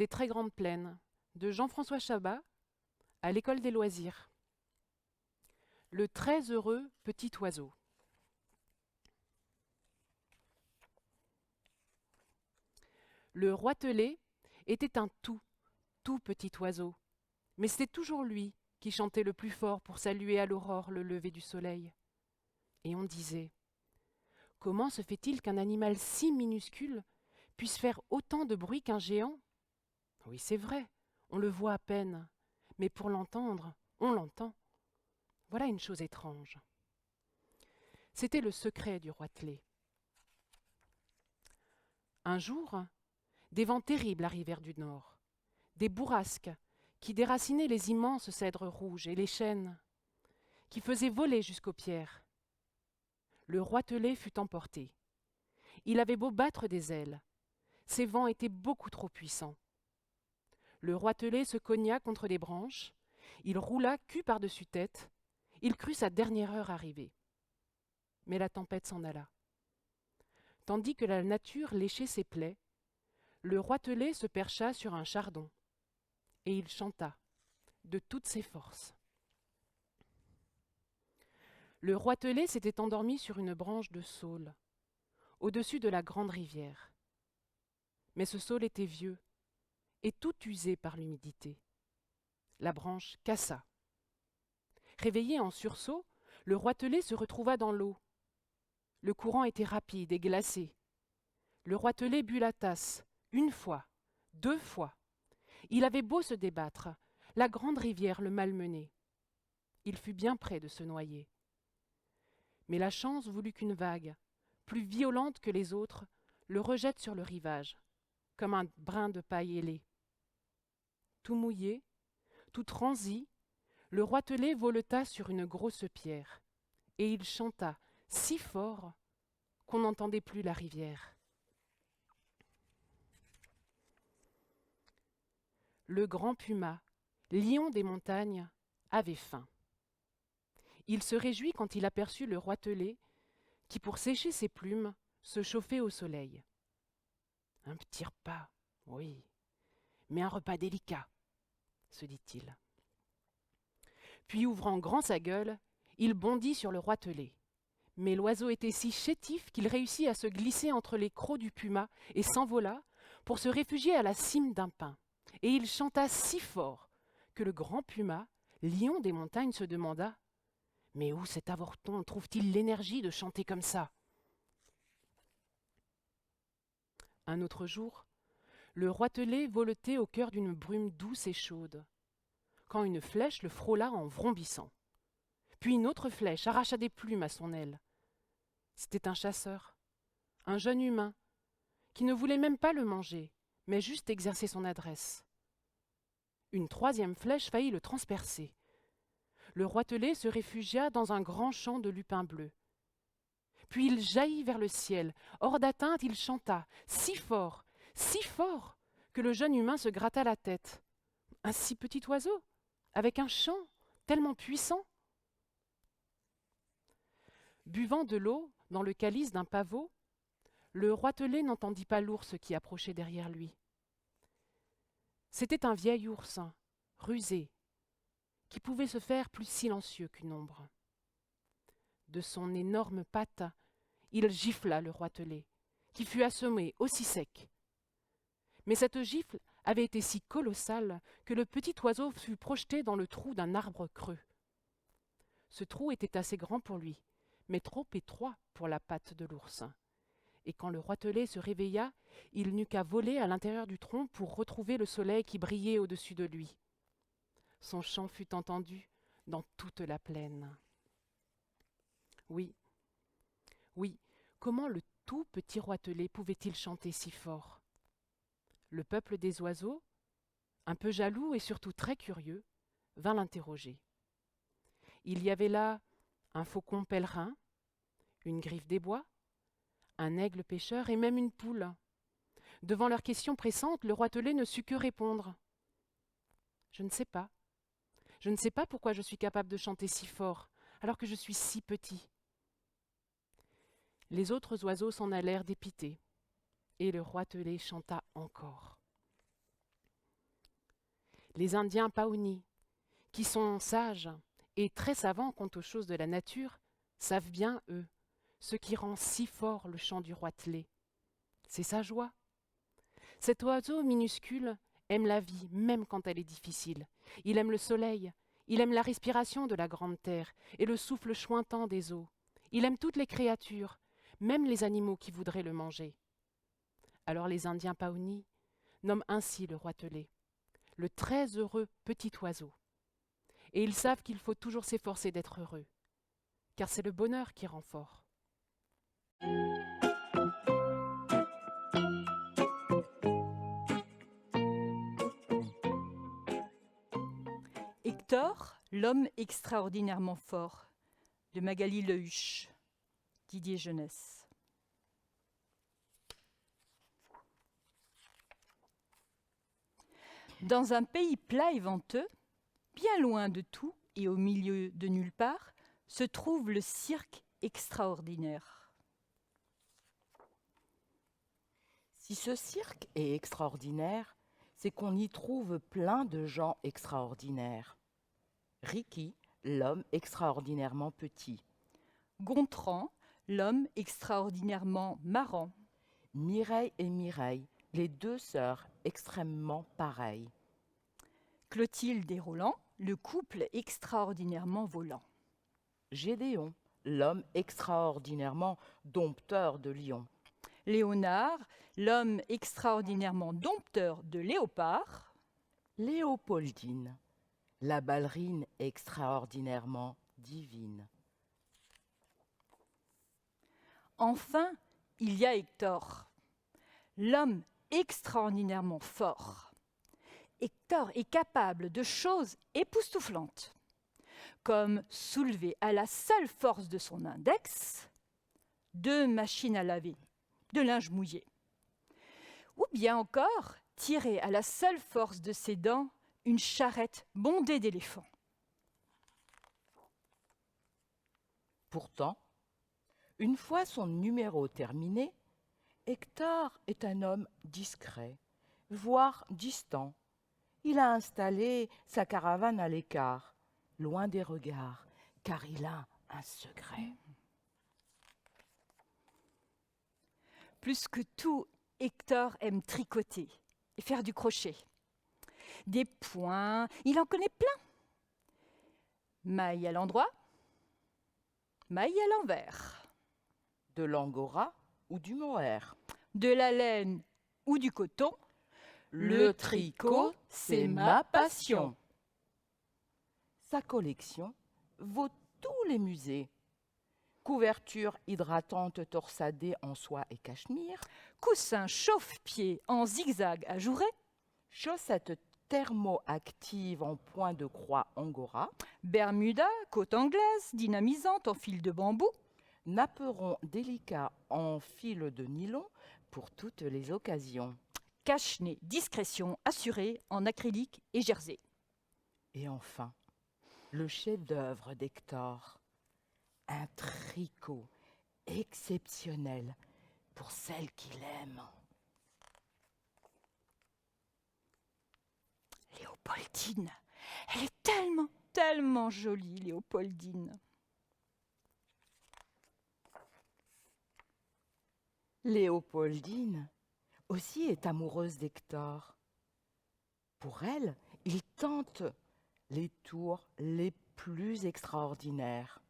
des très grandes plaines, de Jean-François Chabat à l'école des loisirs. Le très heureux petit oiseau. Le roitelet était un tout petit oiseau, mais c'était toujours lui qui chantait le plus fort pour saluer à l'aurore le lever du soleil. Et on disait: comment se fait-il qu'un animal si minuscule puisse faire autant de bruit qu'un géant? Oui, c'est vrai, on le voit à peine, mais pour l'entendre, on l'entend. Voilà une chose étrange. C'était le secret du roitelet. Un jour, des vents terribles arrivèrent du nord, des bourrasques qui déracinaient les immenses cèdres rouges et les chênes, qui faisaient voler jusqu'aux pierres. Le roitelet fut emporté. Il avait beau battre des ailes, ces vents étaient beaucoup trop puissants. Le roitelet se cogna contre les branches, il roula cul par-dessus tête, il crut sa dernière heure arriver. Mais la tempête s'en alla. Tandis que la nature léchait ses plaies, le roitelet se percha sur un chardon, et il chanta de toutes ses forces. Le roitelet s'était endormi sur une branche de saule, au-dessus de la grande rivière. Mais ce saule était vieux, et tout usé par l'humidité. La branche cassa. Réveillé en sursaut, le roitelet se retrouva dans l'eau. Le courant était rapide et glacé. Le roitelet but la tasse, une fois, 2 fois. Il avait beau se débattre, la grande rivière le malmenait. Il fut bien près de se noyer. Mais la chance voulut qu'une vague, plus violente que les autres, le rejette sur le rivage, comme un brin de paille ailée. Tout mouillé, tout transi, le roitelet voleta sur une grosse pierre, et il chanta si fort qu'on n'entendait plus la rivière. Le grand puma, lion des montagnes, avait faim. Il se réjouit quand il aperçut le roitelet qui, pour sécher ses plumes, se chauffait au soleil. Un petit repas, oui, mais un repas délicat, se dit-il. Puis, ouvrant grand sa gueule, il bondit sur le roitelet. Mais l'oiseau était si chétif qu'il réussit à se glisser entre les crocs du puma et s'envola pour se réfugier à la cime d'un pin. Et il chanta si fort que le grand puma, lion des montagnes, se demanda: mais où cet avorton trouve-t-il l'énergie de chanter comme ça? Un autre jour, le roitelet voletait au cœur d'une brume douce et chaude, quand une flèche le frôla en vrombissant. Puis une autre flèche arracha des plumes à son aile. C'était un chasseur, un jeune humain, qui ne voulait même pas le manger, mais juste exercer son adresse. Une troisième flèche faillit le transpercer. Le roitelet se réfugia dans un grand champ de lupins bleus. Puis il jaillit vers le ciel. Hors d'atteinte, il chanta si fort, que le jeune humain se gratta la tête. Un si petit oiseau, avec un chant tellement puissant. Buvant de l'eau dans le calice d'un pavot, le roitelet n'entendit pas l'ours qui approchait derrière lui. C'était un vieil ours, rusé, qui pouvait se faire plus silencieux qu'une ombre. De son énorme patte, il gifla le roitelet, qui fut assommé aussi sec. Mais cette gifle avait été si colossale que le petit oiseau fut projeté dans le trou d'un arbre creux. Ce trou était assez grand pour lui, mais trop étroit pour la patte de l'ours. Et quand le roitelet se réveilla, il n'eut qu'à voler à l'intérieur du tronc pour retrouver le soleil qui brillait au-dessus de lui. Son chant fut entendu dans toute la plaine. Oui, oui, comment le tout petit roitelet pouvait-il chanter si fort? Le peuple des oiseaux, un peu jaloux et surtout très curieux, vint l'interroger. Il y avait là un faucon pèlerin, une griffe des bois, un aigle pêcheur et même une poule. Devant leurs questions pressantes, le roitelet ne sut que répondre. Je ne sais pas. Je ne sais pas pourquoi je suis capable de chanter si fort, alors que je suis si petit. Les autres oiseaux s'en allèrent dépités, et le roitelet chanta encore. Les Indiens Paoni, qui sont sages et très savants quant aux choses de la nature, savent bien, eux, ce qui rend si fort le chant du roitelet. C'est sa joie. Cet oiseau minuscule aime la vie, même quand elle est difficile. Il aime le soleil, il aime la respiration de la grande terre et le souffle chointant des eaux. Il aime toutes les créatures, même les animaux qui voudraient le manger. Alors les Indiens Paoni nomment ainsi le roitelet, le très heureux petit oiseau. Et ils savent qu'il faut toujours s'efforcer d'être heureux, car c'est le bonheur qui rend fort. Hector, l'homme extraordinairement fort, de Magali Lehuche, Didier Jeunesse. Dans un pays plat et venteux, bien loin de tout et au milieu de nulle part, se trouve le cirque extraordinaire. Si ce cirque est extraordinaire, c'est qu'on y trouve plein de gens extraordinaires. Ricky, l'homme extraordinairement petit. Gontran, l'homme extraordinairement marrant. Mireille et Mireille, les deux sœurs extrêmement pareilles. Clotilde et Roland, le couple extraordinairement volant. Gédéon, l'homme extraordinairement dompteur de lions. Léonard, l'homme extraordinairement dompteur de léopards. Léopoldine, la ballerine extraordinairement divine. Enfin, il y a Hector, l'homme extraordinairement fort. Hector est capable de choses époustouflantes, comme soulever à la seule force de son index 2 machines à laver de linge mouillé, ou bien encore tirer à la seule force de ses dents une charrette bondée d'éléphants. Pourtant, une fois son numéro terminé, Hector est un homme discret, voire distant. Il a installé sa caravane à l'écart, loin des regards, car il a un secret. Plus que tout, Hector aime tricoter et faire du crochet. Des points, il en connaît plein. Maille à l'endroit, maille à l'envers. De l'angora ou du mohair. De la laine ou du coton, Le tricot, c'est ma passion. Sa collection vaut tous les musées. Couverture hydratante torsadée en soie et cachemire. Coussin chauffe-pied en zigzag ajouré. Chaussettes thermoactives en point de croix angora. Bermuda, côte anglaise, dynamisante en fil de bambou. Napperon délicat en fil de nylon pour toutes les occasions. Cache-nez, discrétion assurée en acrylique et jersey. Et enfin, le chef-d'œuvre d'Hector, un tricot exceptionnel pour celle qu'il aime. Léopoldine, elle est tellement, tellement jolie, Léopoldine. Léopoldine aussi est amoureuse d'Hector. Pour elle, il tente les tours les plus extraordinaires.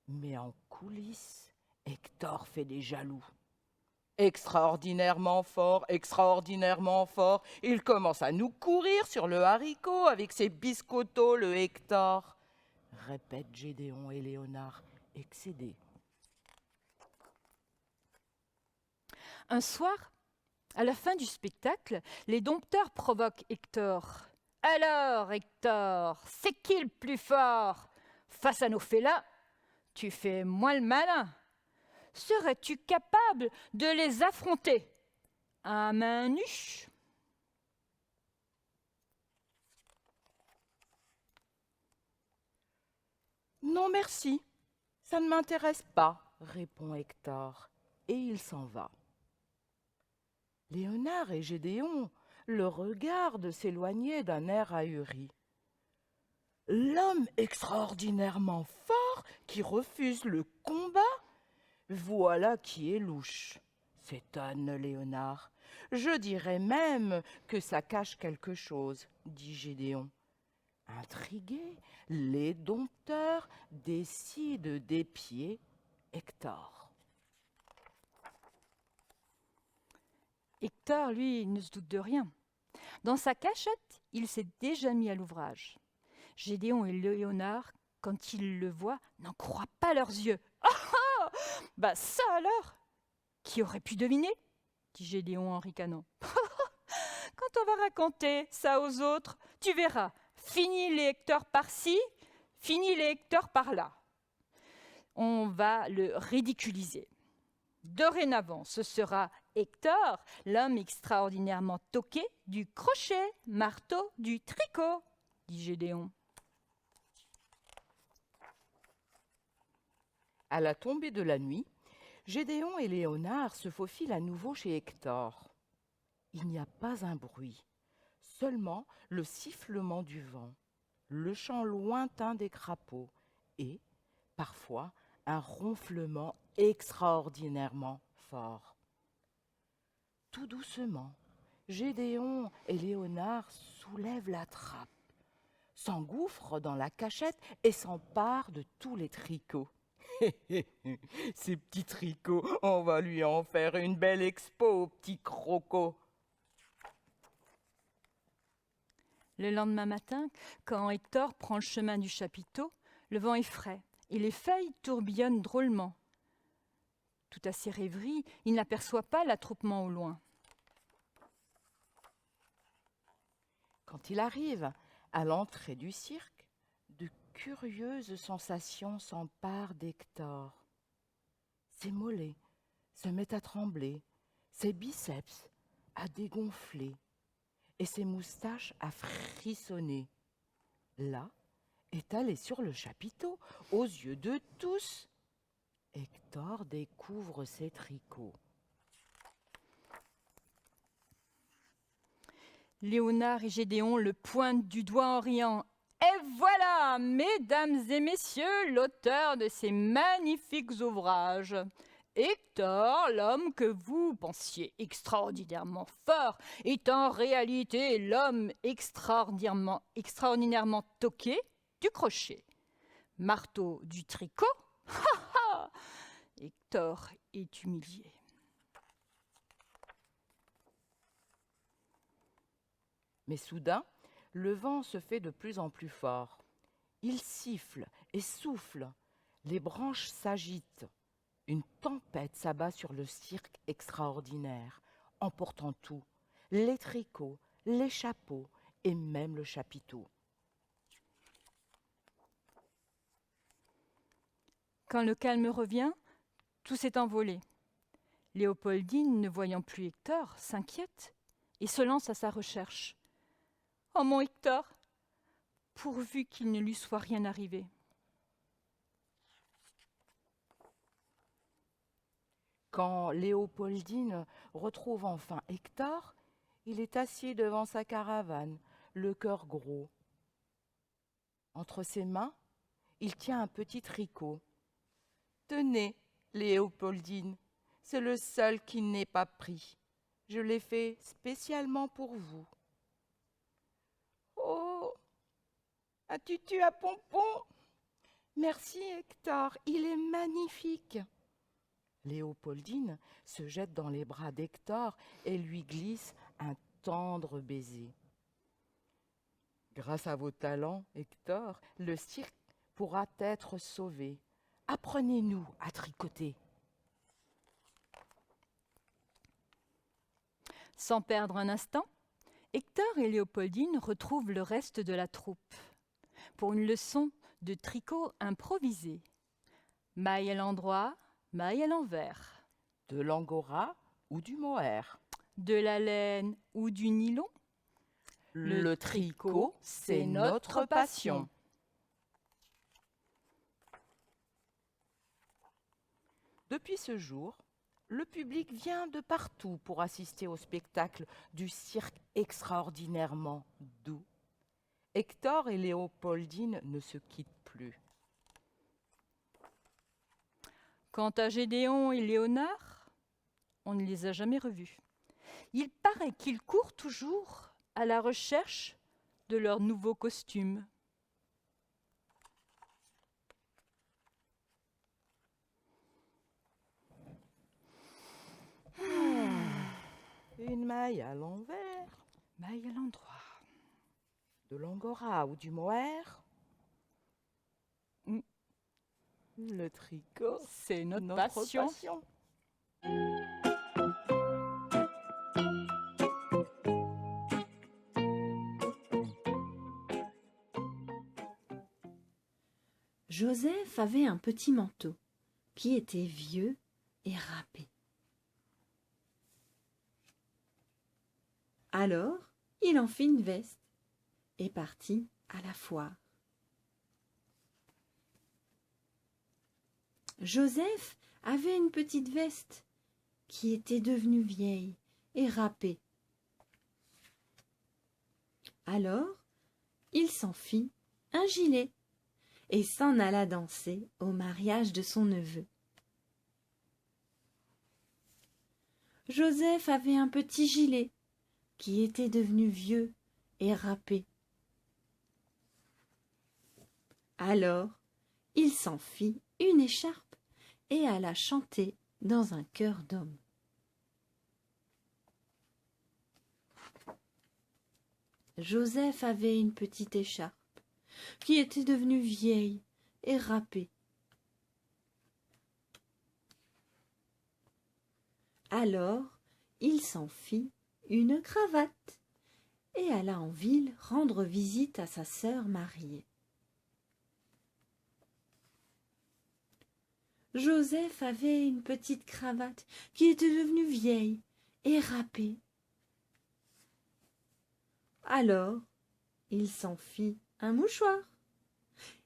Mais en coulisses, Hector fait des jaloux. Extraordinairement fort, il commence à nous courir sur le haricot avec ses biscottos, le Hector, répètent Gédéon et Léonard, excédés. Un soir, à la fin du spectacle, les dompteurs provoquent Hector. « Alors, Hector, c'est qui le plus fort? Face à nos félins, tu fais moins le malin. Serais-tu capable de les affronter à main nue ?» Non merci, ça ne m'intéresse pas, répond Hector, et il s'en va. Léonard et Gédéon le regarde s'éloigner d'un air ahuri. L'homme extraordinairement fort qui refuse le combat? Voilà qui est louche, s'étonne Léonard. Je dirais même que ça cache quelque chose, dit Gédéon. Intrigué, les dompteurs décident d'épier Hector. Hector, lui, ne se doute de rien. Dans sa cachette, il s'est déjà mis à l'ouvrage. Gédéon et Léonard, quand ils le voient, n'en croient pas leurs yeux. « Ah, bah ça alors! Qui aurait pu deviner ?» dit Gédéon en ricanant. « Quand on va raconter ça aux autres, tu verras, fini les Hector par-ci, fini les Hector par-là. On va le ridiculiser. Dorénavant, ce sera Hector, l'homme extraordinairement toqué du crochet, marteau, du tricot, dit Gédéon. » À la tombée de la nuit, Gédéon et Léonard se faufilent à nouveau chez Hector. Il n'y a pas un bruit, seulement le sifflement du vent, le chant lointain des crapauds et, parfois, un ronflement extraordinairement fort. Tout doucement, Gédéon et Léonard soulèvent la trappe, s'engouffrent dans la cachette et s'emparent de tous les tricots. Ces petits tricots, on va lui en faire une belle expo, petit croco. Le lendemain matin, quand Hector prend le chemin du chapiteau, le vent est frais et les feuilles tourbillonnent drôlement. Tout à ses rêveries, il n'aperçoit pas l'attroupement au loin. Quand il arrive à l'entrée du cirque, de curieuses sensations s'emparent d'Hector. Ses mollets se mettent à trembler, ses biceps à dégonfler et ses moustaches à frissonner. Là, étalé sur le chapiteau, aux yeux de tous, Hector découvre ses tricots. Léonard et Gédéon le pointent du doigt en riant. Et voilà, mesdames et messieurs, l'auteur de ces magnifiques ouvrages. Hector, l'homme que vous pensiez extraordinairement fort, est en réalité l'homme extraordinairement toqué du crochet. Marteau du tricot. Hector est humilié. Mais soudain, le vent se fait de plus en plus fort. Il siffle et souffle. Les branches s'agitent. Une tempête s'abat sur le cirque extraordinaire, emportant tout, les tricots, les chapeaux et même le chapiteau. Quand le calme revient, tout s'est envolé. Léopoldine, ne voyant plus Hector, s'inquiète et se lance à sa recherche. « Oh mon Hector, pourvu qu'il ne lui soit rien arrivé. » Quand Léopoldine retrouve enfin Hector, il est assis devant sa caravane, le cœur gros. Entre ses mains, il tient un petit tricot. « Tenez, Léopoldine, c'est le seul qui n'est pas pris. Je l'ai fait spécialement pour vous. » « Oh, un tutu à pompons! Merci Hector, il est magnifique. » Léopoldine se jette dans les bras d'Hector et lui glisse un tendre baiser. « Grâce à vos talents, Hector, le cirque pourra être sauvé. Apprenez-nous à tricoter. » Sans perdre un instant, Hector et Léopoldine retrouvent le reste de la troupe pour une leçon de tricot improvisée. Maille à l'endroit, maille à l'envers. De l'angora ou du mohair. De la laine ou du nylon. Le tricot, c'est notre passion. Depuis ce jour, le public vient de partout pour assister au spectacle du cirque extraordinairement doux. Hector et Léopoldine ne se quittent plus. Quant à Gédéon et Léonard, on ne les a jamais revus. Il paraît qu'ils courent toujours à la recherche de leur nouveau costume. Une maille à l'envers, Maille à l'endroit. de l'angora ou du mohair. Le tricot, C'est notre passion. Joseph avait un petit manteau qui était vieux et râpé. Alors, il en fit une veste et partit à la foire. Joseph avait une petite veste qui était devenue vieille et râpée. Alors, il s'en fit un gilet et s'en alla danser au mariage de son neveu. Joseph avait un petit gilet qui était devenu vieux et râpé. Alors, il s'en fit une écharpe et alla chanter dans un chœur d'hommes. Joseph avait une petite écharpe qui était devenue vieille et râpée. Alors, il s'en fit une cravate et alla en ville rendre visite à sa sœur mariée. Joseph avait une petite cravate qui était devenue vieille et râpée. Alors, il s'en fit un mouchoir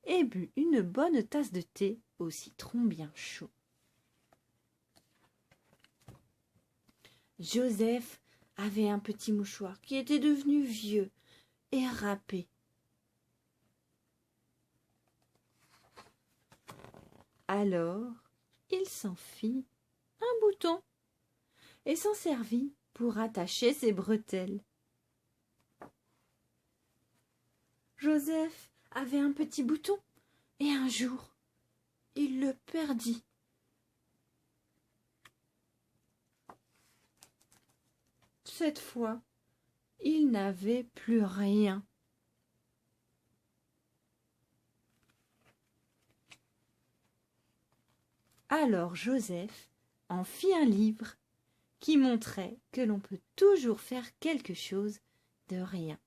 et but une bonne tasse de thé au citron bien chaud. Joseph avait un petit mouchoir qui était devenu vieux et râpé. Alors, il s'en fit un bouton et s'en servit pour attacher ses bretelles. Joseph avait un petit bouton et un jour, il le perdit. Cette fois, il n'avait plus rien. Alors Joseph en fit un livre qui montrait que l'on peut toujours faire quelque chose de rien.